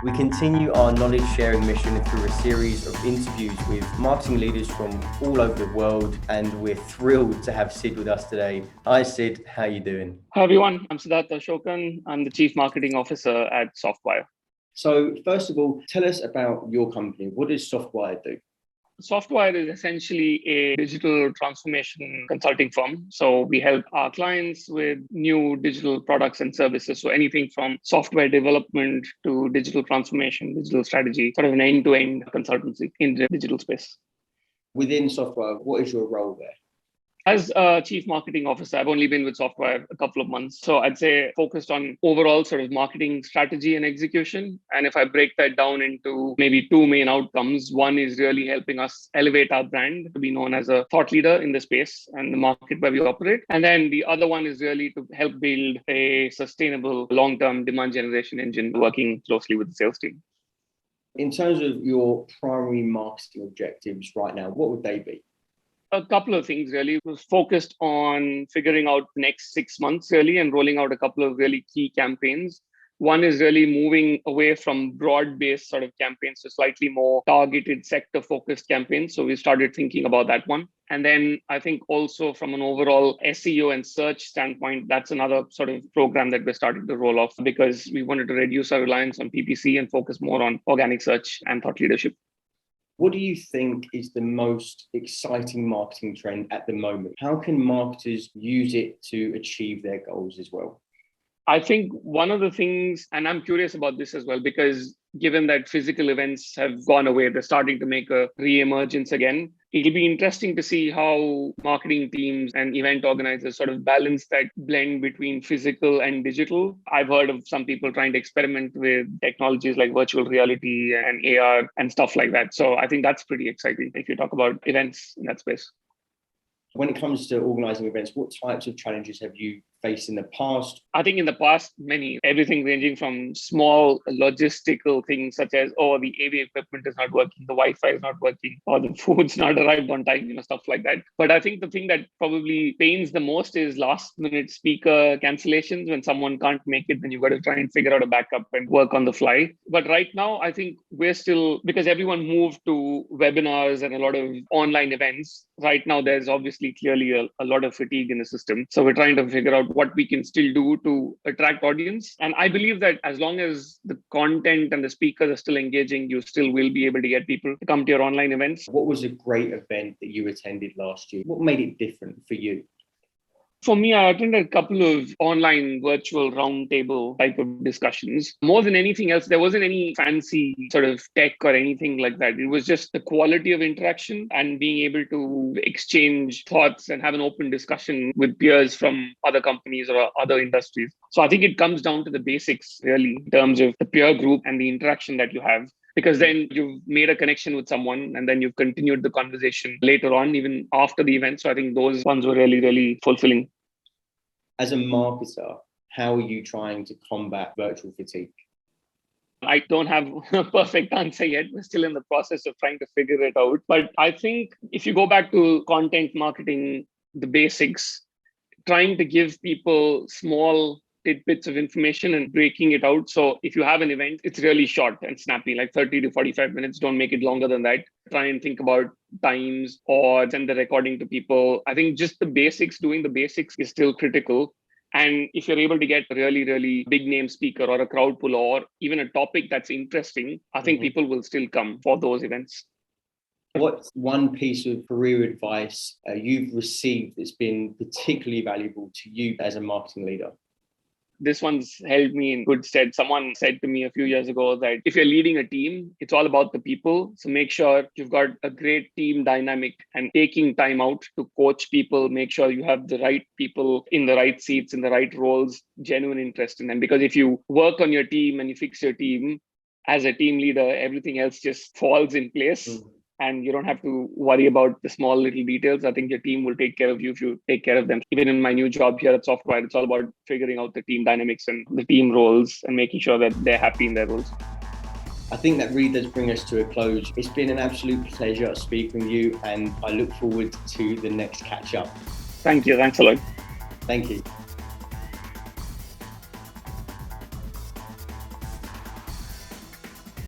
We continue our knowledge sharing mission through a series of interviews with marketing leaders from all over the world, and we're thrilled to have Sid with us today. Hi Sid, how are you doing? Hi everyone, I'm Siddharth Asokan. I'm the Chief Marketing Officer at Softwire. So first of all, tell us about your company. What does Softwire do? Softwire is essentially a digital transformation consulting firm. So we help our clients with new digital products and services. So anything from software development to digital transformation, digital strategy, sort of an end-to-end consultancy in the digital space. Within Softwire, what is your role there? As a chief marketing officer, I've only been with Softwire a couple of months. So I'd say focused on overall sort of marketing strategy and execution. And if I break that down into maybe two main outcomes, one is really helping us elevate our brand to be known as a thought leader in the space and the market where we operate. And then the other one is really to help build a sustainable long-term demand generation engine working closely with the sales team. In terms of your primary marketing objectives right now, what would they be? A couple of things really. It was focused on figuring out the next 6 months really and rolling out a couple of really key campaigns. One is really moving away from broad-based sort of campaigns to slightly more targeted sector-focused campaigns. So we started thinking about that one. And then I think also from an overall SEO and search standpoint, that's another sort of program that we're starting to roll off because we wanted to reduce our reliance on PPC and focus more on organic search and thought leadership. What do you think is the most exciting marketing trend at the moment? How can marketers use it to achieve their goals as well? I think one of the things, and I'm curious about this as well, because given that physical events have gone away, they're starting to make a re-emergence again. It'll be interesting to see how marketing teams and event organizers sort of balance that blend between physical and digital. I've heard of some people trying to experiment with technologies like virtual reality and AR and stuff like that. So I think that's pretty exciting if you talk about events in that space. When it comes to organizing events, what types of challenges have you faced in the past? I think in the past, everything ranging from small logistical things such as, the AV equipment is not working, the Wi-Fi is not working, or the food's not arrived on time, stuff like that. But I think the thing that probably pains the most is last minute speaker cancellations. When someone can't make it, then you've got to try and figure out a backup and work on the fly. But right now, I think we're still, because everyone moved to webinars and a lot of online events, right now there's obviously clearly a lot of fatigue in the system. So we're trying to figure out what we can still do to attract audience. And I believe that as long as the content and the speakers are still engaging, you still will be able to get people to come to your online events. What was a great event that you attended last year? What made it different for you? For me, I attended a couple of online virtual roundtable type of discussions. More than anything else, there wasn't any fancy sort of tech or anything like that. It was just the quality of interaction and being able to exchange thoughts and have an open discussion with peers from other companies or other industries. So I think it comes down to the basics, really, in terms of the peer group and the interaction that you have. Because then you've made a connection with someone and then you've continued the conversation later on, even after the event. So I think those ones were really, really fulfilling. As a marketer, how are you trying to combat virtual fatigue? I don't have a perfect answer yet. We're still in the process of trying to figure it out. But I think if you go back to content marketing, the basics, trying to give people small tidbits of information and breaking it out. So if you have an event, it's really short and snappy, like 30 to 45 minutes. Don't make it longer than that. Try and think about times or send the recording to people. I think just the basics, doing the basics is still critical. And if you're able to get a really, really big name speaker or a crowd puller or even a topic that's interesting, I think people will still come for those events. What's one piece of career advice you've received that's been particularly valuable to you as a marketing leader? This one's held me in good stead. Someone said to me a few years ago that if you're leading a team, it's all about the people. So make sure you've got a great team dynamic and taking time out to coach people, make sure you have the right people in the right seats, in the right roles, genuine interest in them. Because if you work on your team and you fix your team, as a team leader, everything else just falls in place. And you don't have to worry about the small little details. I think your team will take care of you if you take care of them. Even in my new job here at Softwire, it's all about figuring out the team dynamics and the team roles and making sure that they're happy in their roles. I think that really does bring us to a close. It's been an absolute pleasure speaking with you, and I look forward to the next catch up. Thank you. Thanks a lot. Thank you.